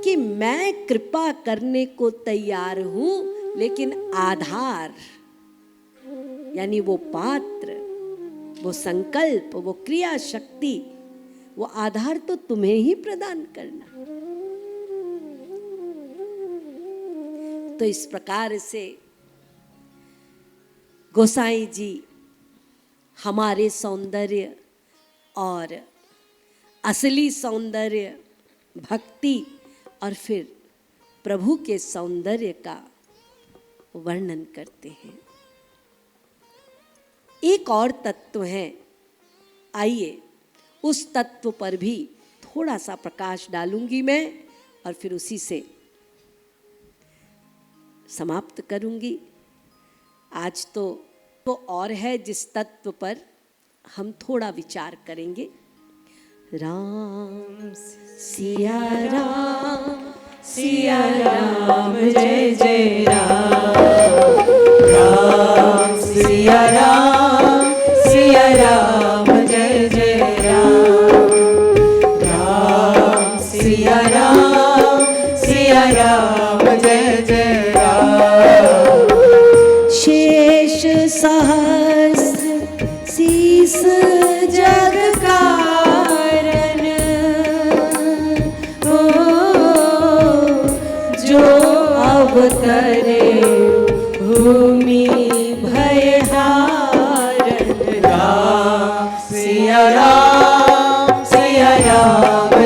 कि मैं कृपा करने को तैयार हूं, लेकिन आधार यानी वो पात्र, वो संकल्प, वो क्रिया शक्ति, वो आधार तो तुम्हें ही प्रदान करना। तो इस प्रकार से गोसाई जी हमारे सौंदर्य और असली सौंदर्य, भक्ति और फिर प्रभु के सौंदर्य का वर्णन करते हैं। एक और तत्व है, आइए उस तत्व पर भी थोड़ा सा प्रकाश डालूंगी मैं और फिर उसी से समाप्त करूंगी। आज तो वो और है जिस तत्व पर हम थोड़ा विचार करेंगे। राम सिया राम सिया राम जय जय राम, राम सिया राम जय जय राम, राम सिया राम जय जय राम। शेष सहस्र शीस जग कारण, जो अवतरे भूमि भयहारण, राम सिया राम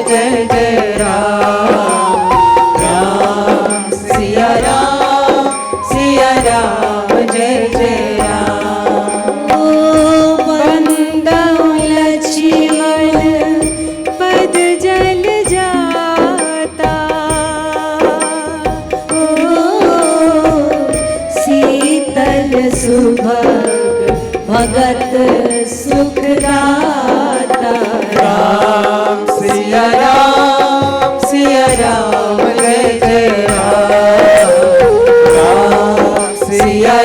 जय जय राम, राम सिया राम जय जय राम। बंदौ लक्ष्मण पद जल जाता, शीतल सुभग भगत सुखदाता, राम सिया राम जय जय राम, राम सिया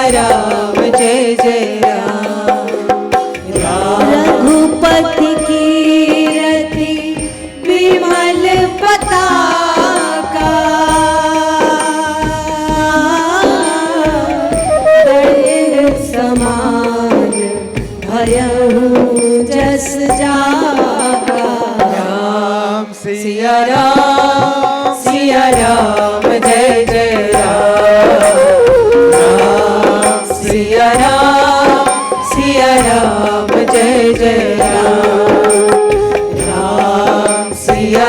राम जय जय राम, राम रघुपति कीरति विमल पताका, दय समान भयहु जस जाका, राम सिया राम जय जय राम, राम सिया राम जय जय राम, राम सिया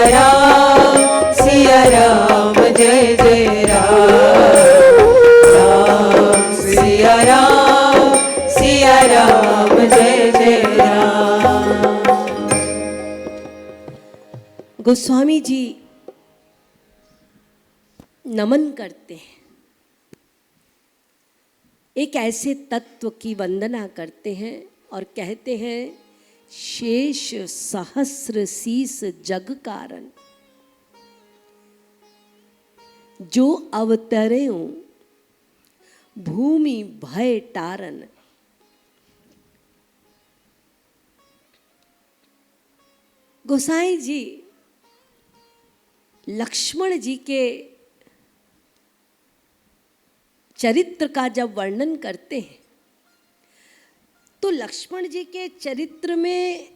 राम जय जय राम, राम सिया राम जय जय राम। गोस्वामी जी नमन करते हैं, एक ऐसे तत्व की वंदना करते हैं और कहते हैं शेष सहस्र शीस जग कारण, जो अवतरे भूमि भय टारन। गोसाई जी लक्ष्मण जी के चरित्र का जब वर्णन करते हैं तो लक्ष्मण जी के चरित्र में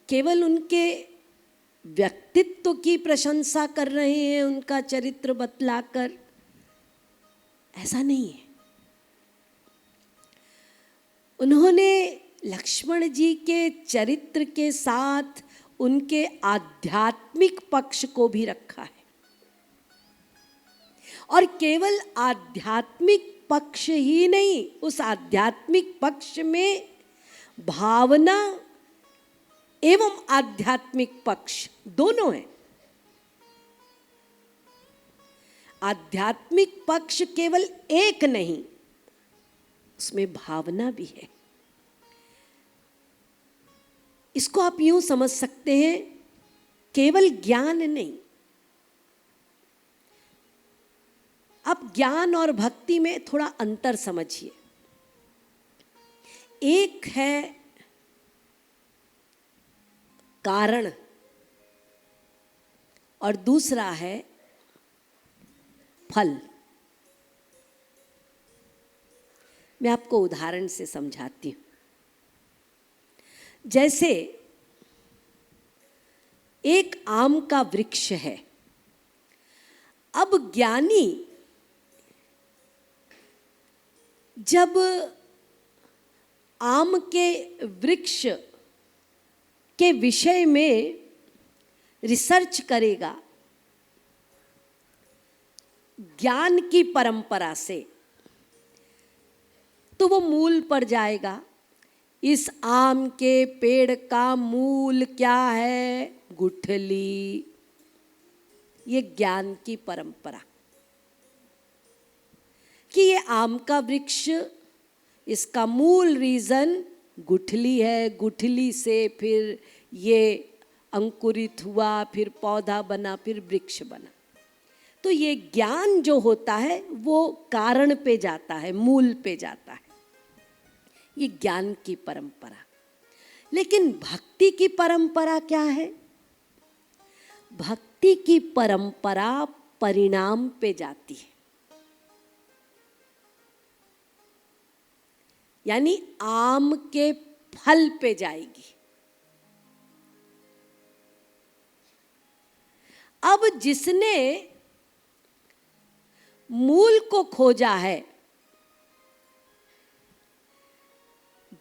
केवल उनके व्यक्तित्व की प्रशंसा कर रहे हैं, उनका चरित्र बतलाकर, ऐसा नहीं है। उन्होंने लक्ष्मण जी के चरित्र के साथ उनके आध्यात्मिक पक्ष को भी रखा है, और केवल आध्यात्मिक पक्ष ही नहीं, उस आध्यात्मिक पक्ष में भावना एवं आध्यात्मिक पक्ष दोनों हैं। आध्यात्मिक पक्ष केवल एक नहीं, उसमें भावना भी है। इसको आप यूं समझ सकते हैं, केवल ज्ञान नहीं। अब ज्ञान और भक्ति में थोड़ा अंतर समझिए। एक है कारण और दूसरा है फल। मैं आपको उदाहरण से समझाती हूं। जैसे एक आम का वृक्ष है। अब ज्ञानी जब आम के वृक्ष के विषय में रिसर्च करेगा, ज्ञान की परंपरा से, तो वो मूल पर जाएगा, इस आम के पेड़ का मूल क्या है? गुठली। ये ज्ञान की परंपरा कि ये आम का वृक्ष, इसका मूल रीजन गुठली है। गुठली से फिर ये अंकुरित हुआ, फिर पौधा बना, फिर वृक्ष बना। तो ये ज्ञान जो होता है वो कारण पे जाता है, मूल पे जाता है। ये ज्ञान की परंपरा। लेकिन भक्ति की परंपरा क्या है? भक्ति की परंपरा परिणाम पे जाती है, यानी आम के फल पे जाएगी। अब जिसने मूल को खोजा है,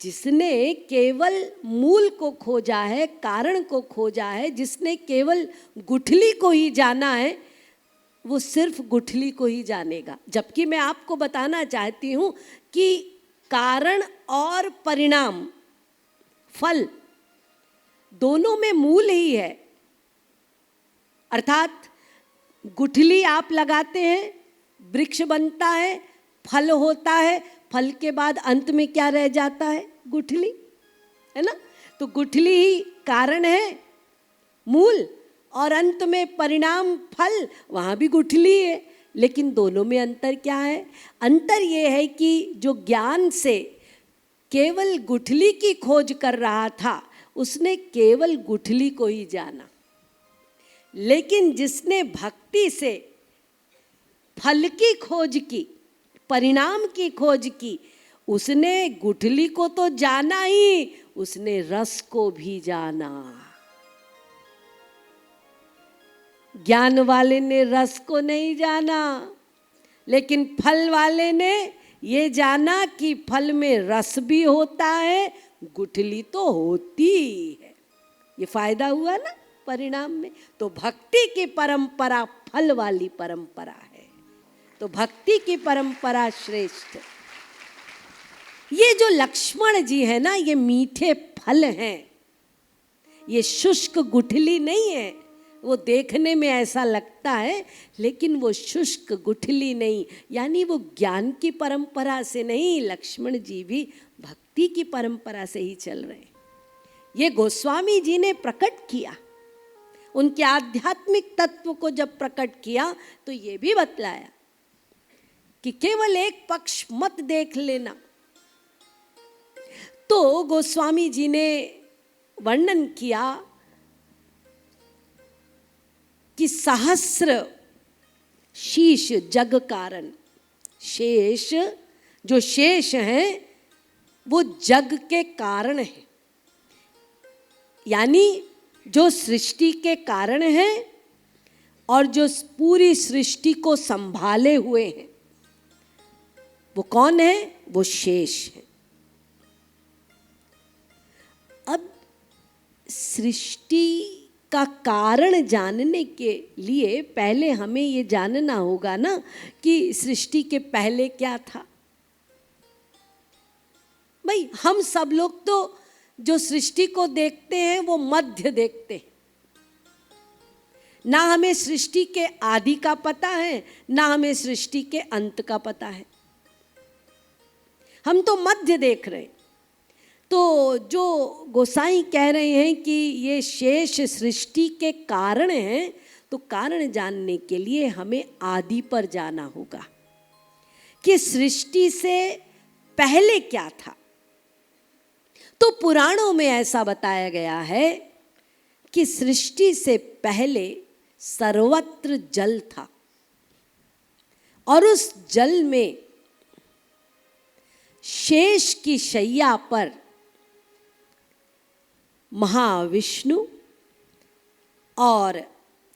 जिसने केवल मूल को खोजा है, कारण को खोजा है, जिसने केवल गुठली को ही जाना है, वो सिर्फ गुठली को ही जानेगा। जबकि मैं आपको बताना चाहती हूँ कि कारण और परिणाम, फल, दोनों में मूल ही है। अर्थात गुठली आप लगाते हैं, वृक्ष बनता है, फल होता है, फल के बाद अंत में क्या रह जाता है? गुठली, है ना? तो गुठली ही कारण है, मूल, और अंत में परिणाम, फल, वहाँ भी गुठली है। लेकिन दोनों में अंतर क्या है? अंतर ये है कि जो ज्ञान से केवल गुठली की खोज कर रहा था, उसने केवल गुठली को ही जाना। लेकिन जिसने भक्ति से फल की खोज की, परिणाम की खोज की, उसने गुठली को तो जाना ही, उसने रस को भी जाना। ज्ञान वाले ने रस को नहीं जाना, लेकिन फल वाले ने ये जाना कि फल में रस भी होता है, गुठली तो होती ही है। ये फायदा हुआ ना परिणाम में। तो भक्ति की परंपरा फल वाली परंपरा है। तो भक्ति की परंपरा श्रेष्ठ। ये जो लक्ष्मण जी है ना, ये मीठे फल हैं, ये शुष्क गुठली नहीं है। वो देखने में ऐसा लगता है, लेकिन वो शुष्क गुठली नहीं, यानी वो ज्ञान की परंपरा से नहीं, लक्ष्मण जी भी भक्ति की परंपरा से ही चल रहे हैं। ये गोस्वामी जी ने प्रकट किया, उनके आध्यात्मिक तत्व को जब प्रकट किया तो ये भी बतलाया कि केवल एक पक्ष मत देख लेना। तो गोस्वामी जी ने वर्णन किया कि सहस्र शीश जग कारण, शेष, जो शेष हैं वो जग के कारण हैं, यानी जो सृष्टि के कारण हैं और जो पूरी सृष्टि को संभाले हुए हैं, वो कौन है? वो शेष है। अब सृष्टि का कारण जानने के लिए पहले हमें ये जानना होगा ना कि सृष्टि के पहले क्या था। भाई हम सब लोग तो जो सृष्टि को देखते हैं वो मध्य देखते हैं, ना हमें सृष्टि के आदि का पता है, ना हमें सृष्टि के अंत का पता है। हम तो मध्य देख रहे हैं। तो जो गोसाई कह रहे हैं कि ये शेष सृष्टि के कारण हैं, तो कारण जानने के लिए हमें आदि पर जाना होगा कि सृष्टि से पहले क्या था। तो पुराणों में ऐसा बताया गया है कि सृष्टि से पहले सर्वत्र जल था और उस जल में शेष की शैया पर महाविष्णु और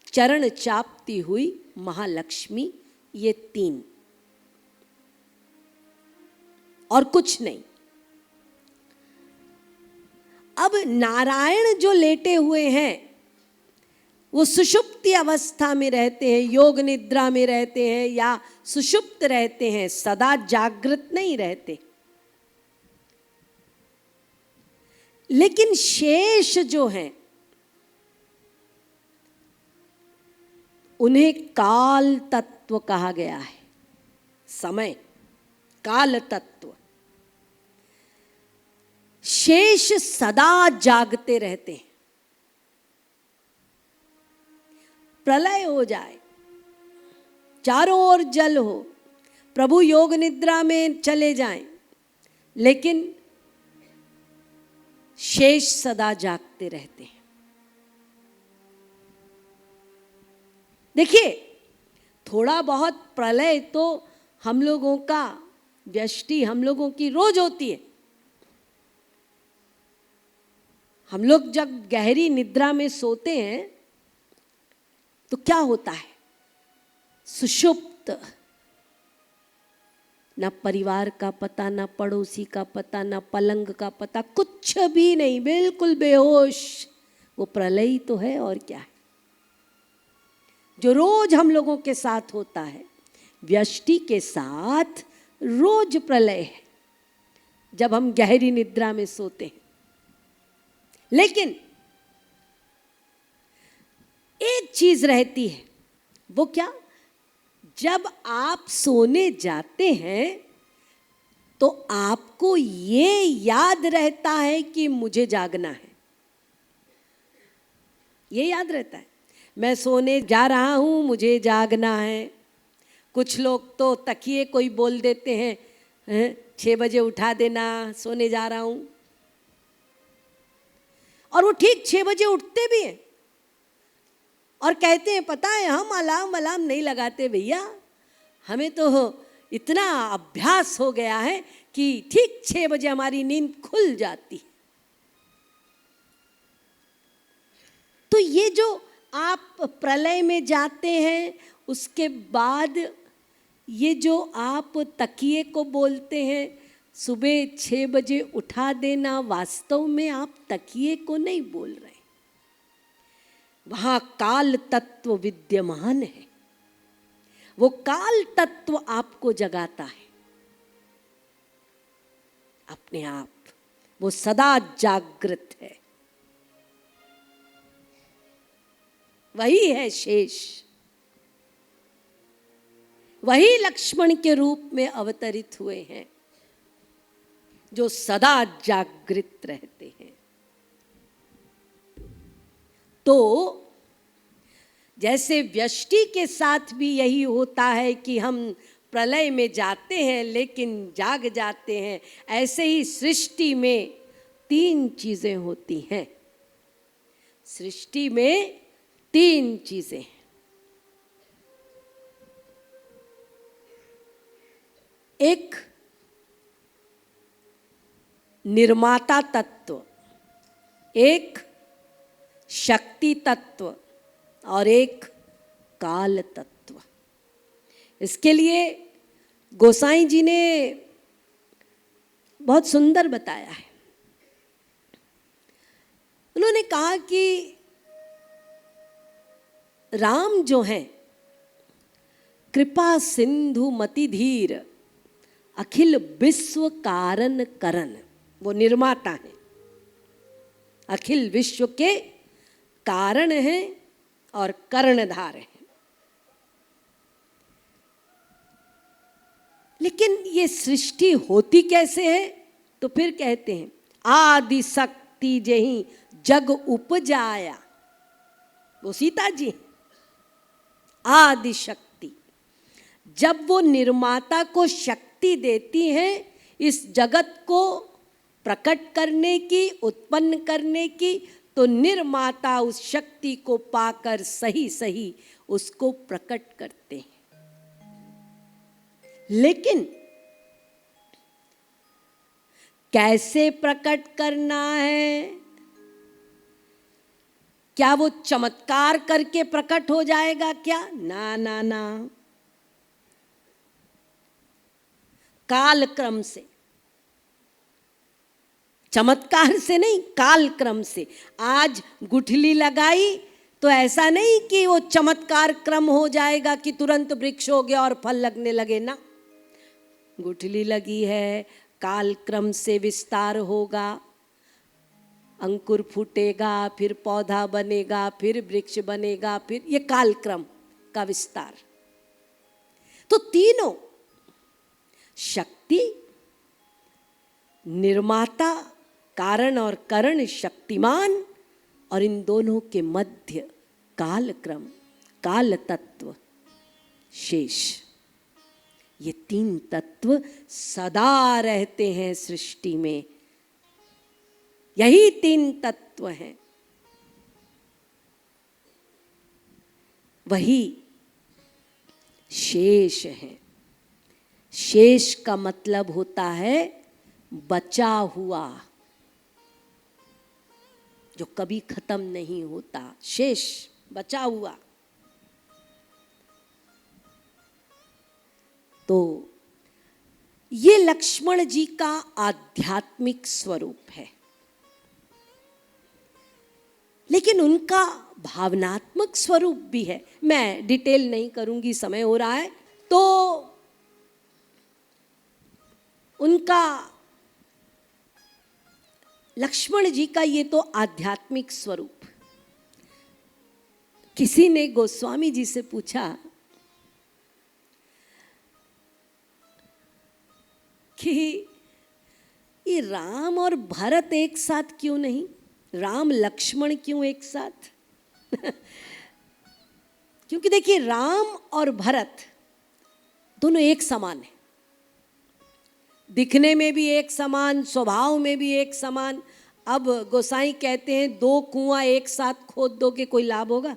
चरण चापती हुई महालक्ष्मी, ये तीन, और कुछ नहीं। अब नारायण जो लेटे हुए हैं वो सुषुप्ति अवस्था में रहते हैं, योग निद्रा में रहते हैं या सुषुप्त रहते हैं, सदा जागृत नहीं रहते। लेकिन शेष जो हैं उन्हें काल तत्व कहा गया है। समय, काल तत्व। शेष सदा जागते रहते हैं। प्रलय हो जाए, चारों ओर जल हो, प्रभु योग निद्रा में चले जाएं, लेकिन शेष सदा जागते रहते हैं। देखिए, थोड़ा बहुत प्रलय तो हम लोगों का, व्यष्टि हम लोगों की रोज होती है। हम लोग जब गहरी निद्रा में सोते हैं तो क्या होता है? सुषुप्त, ना परिवार का पता, ना पड़ोसी का पता, ना पलंग का पता, कुछ भी नहीं, बिल्कुल बेहोश। वो प्रलय ही तो है, और क्या है, जो रोज हम लोगों के साथ होता है। व्यष्टि के साथ रोज प्रलय है जब हम गहरी निद्रा में सोते हैं। लेकिन एक चीज रहती है, वो क्या? जब आप सोने जाते हैं तो आपको ये याद रहता है कि मुझे जागना है। ये याद रहता है, मैं सोने जा रहा हूं, मुझे जागना है। कुछ लोग तो तकिए कोई बोल देते हैं, 6 बजे उठा देना, सोने जा रहा हूं। और वो ठीक 6 बजे उठते भी हैं और कहते हैं, पता है हम अलार्म नहीं लगाते भैया, हमें तो इतना अभ्यास हो गया है कि ठीक 6 बजे हमारी नींद खुल जाती है। तो ये जो आप प्रलय में जाते हैं, उसके बाद ये जो आप तकिए को बोलते हैं सुबह 6 बजे उठा देना, वास्तव में आप तकिए को नहीं बोल रहे, वहां काल तत्व विद्यमान है। वो काल तत्व आपको जगाता है अपने आप, वो सदा जागृत है। वही है शेष, वही लक्ष्मण के रूप में अवतरित हुए हैं, जो सदा जागृत रहते हैं। तो जैसे व्यष्टि के साथ भी यही होता है कि हम प्रलय में जाते हैं लेकिन जाग जाते हैं, ऐसे ही सृष्टि में 3 चीजें होती हैं। सृष्टि में 3 चीजें हैं। एक निर्माता तत्व, एक शक्ति तत्व और एक काल तत्व। इसके लिए गोसाई जी ने बहुत सुंदर बताया है। उन्होंने कहा कि राम जो हैं, कृपा सिंधु मति धीर, अखिल विश्व कारण करन, वो निर्माता हैं, अखिल विश्व के कारण हैं और कर्णधार हैं। लेकिन ये सृष्टि होती कैसे है? तो फिर कहते हैं, आदि शक्ति जहीं जग उपजाया, वो सीता जी, आदि शक्ति। जब वो निर्माता को शक्ति देती हैं इस जगत को प्रकट करने की, उत्पन्न करने की, तो निर्माता उस शक्ति को पाकर सही सही उसको प्रकट करते हैं। लेकिन कैसे प्रकट करना है? क्या वो चमत्कार करके प्रकट हो जाएगा क्या? ना ना ना, काल क्रम से, चमत्कार से नहीं, काल क्रम से। आज गुठली लगाई तो ऐसा नहीं कि वो चमत्कार क्रम हो जाएगा कि तुरंत वृक्ष हो गया और फल लगने लगे ना। गुठली लगी है, काल क्रम से विस्तार होगा, अंकुर फूटेगा, फिर पौधा बनेगा, फिर वृक्ष बनेगा, फिर ये कालक्रम का विस्तार। तो तीनों शक्ति, निर्माता, कारण और करण, शक्तिमान, और इन दोनों के मध्य कालक्रम, काल तत्व, शेष। ये तीन तत्व सदा रहते हैं सृष्टि में। यही तीन तत्व हैं, वही शेष है। शेष का मतलब होता है बचा हुआ, जो कभी खत्म नहीं होता। शेष, बचा हुआ। तो ये लक्ष्मण जी का आध्यात्मिक स्वरूप है, लेकिन उनका भावनात्मक स्वरूप भी है। मैं डिटेल नहीं करूंगी, समय हो रहा है। तो उनका, लक्ष्मण जी का ये तो आध्यात्मिक स्वरूप। किसी ने गोस्वामी जी से पूछा कि ये राम और भरत एक साथ क्यों नहीं, राम लक्ष्मण क्यों एक साथ? क्योंकि देखिए, राम और भरत दोनों एक समान हैं, दिखने में भी एक समान, स्वभाव में भी एक समान। अब गोसाई कहते हैं, दो कुआं एक साथ खोद दो के कोई लाभ होगा?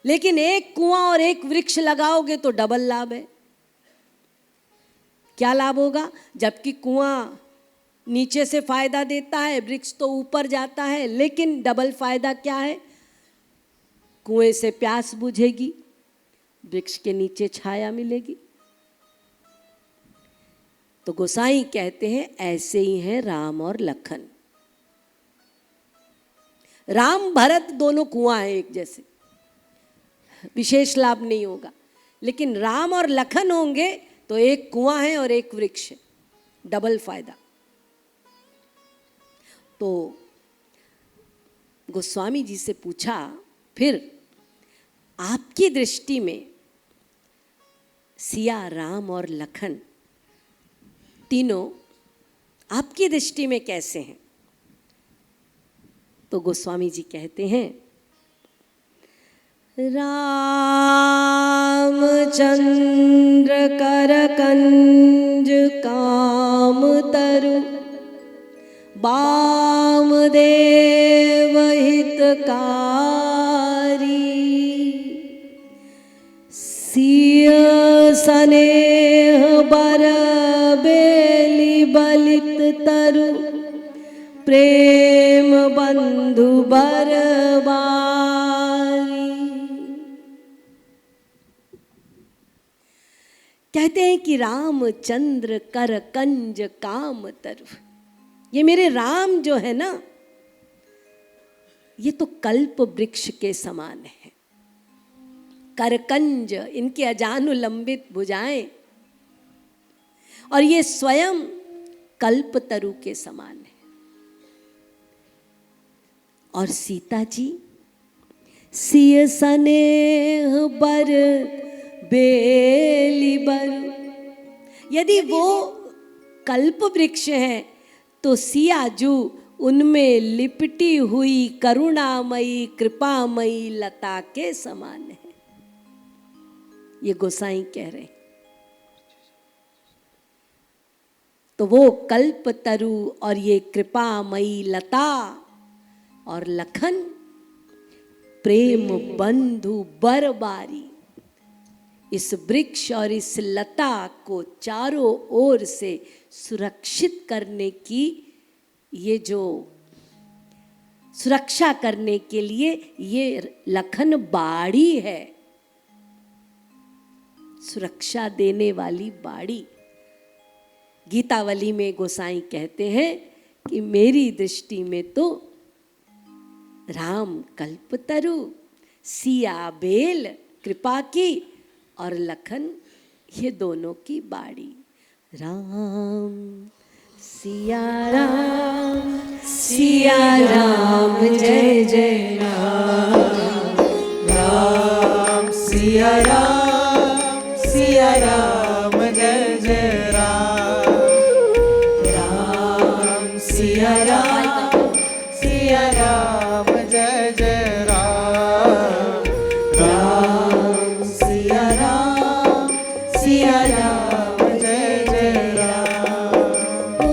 लेकिन एक कुआं और एक वृक्ष लगाओगे तो डबल लाभ है। क्या लाभ होगा? जबकि कुआं नीचे से फायदा देता है, वृक्ष तो ऊपर जाता है, लेकिन डबल फायदा क्या है? कुएं से प्यास बुझेगी, वृक्ष के नीचे छाया मिलेगी। तो गोसाई कहते हैं, ऐसे ही हैं राम और लखन। राम भरत दोनों कुआं हैं एक जैसे, विशेष लाभ नहीं होगा। लेकिन राम और लखन होंगे तो एक कुआं है और एक वृक्ष है, डबल फायदा। तो गोस्वामी जी से पूछा, फिर आपकी दृष्टि में सिया, राम और लखन तीनों आपकी दृष्टि में कैसे हैं? तो गोस्वामी जी कहते हैं, रामचंद्र कर कंज काम तरु, वामदेव हितकारी, सिय स्नेह बर बेली बलित तरु, प्रेम बंधु बरबारी। कहते हैं कि रामचंद्र कर कंज काम तरु, ये मेरे राम जो है ना, ये तो कल्प वृक्ष के समान है। करकंज, इनके अजानुलंबित भुजाएं, और ये स्वयं कल्प तरु के समान है। और सीता जी सिय स्नेह बर बेली बर, यदि वो कल्प वृक्ष हैं तो सियाजू उनमें लिपटी हुई करुणामयी कृपामयी लता के समान है। ये गोसाई कह रहे। तो वो कल्प तरु और ये कृपामयी लता, और लखन प्रेम बंधु बरबारी। इस वृक्ष और इस लता को चारों ओर से सुरक्षित करने की, ये जो सुरक्षा करने के लिए ये लखन बाड़ी है, सुरक्षा देने वाली बाड़ी। गीतावली में गोसाई कहते हैं कि मेरी दृष्टि में तो राम कल्पतरु, सिया बेल कृपा की, और लखन ये दोनों की बाड़ी। राम सिया राम सिया राम जय जय राम। राम सिया राम जय जय राम। राम सिया राम जय जय राम। राम सिया राम जय जय राम। ओ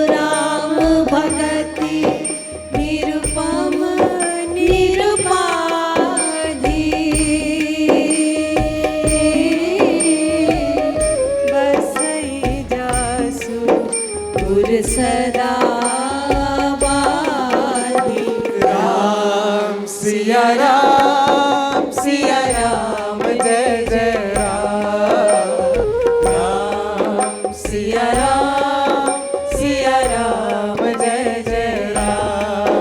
राम भगति निरुपम निरुपाधि। बसई जासु पुर सदा बाधी। राम सिया राम जय जय राम। राम सिया राम जय जय राम।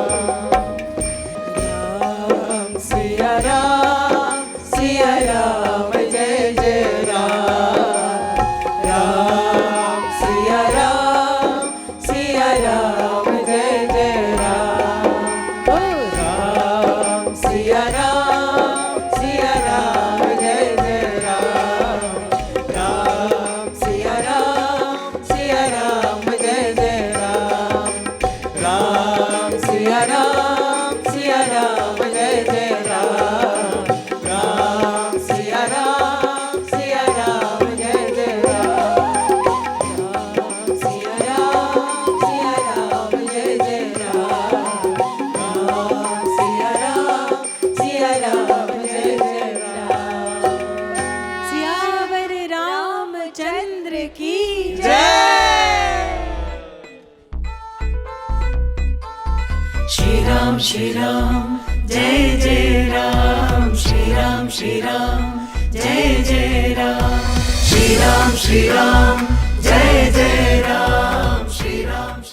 राम सिया राम जय जय राम। राम सिया राम जय जय राम। राम सिया राम जय जय राम। राम सिया राम जय जय राम। राम सिया राम जय जय राम। राम सिया राम जय जय राम। राम सिया राम जय जय राम। राम सिया राम जय जय राम। सियावर रामचंद्र की जय। श्री राम जय जय राम। श्री राम जय जय राम। श्री राम जय जय राम।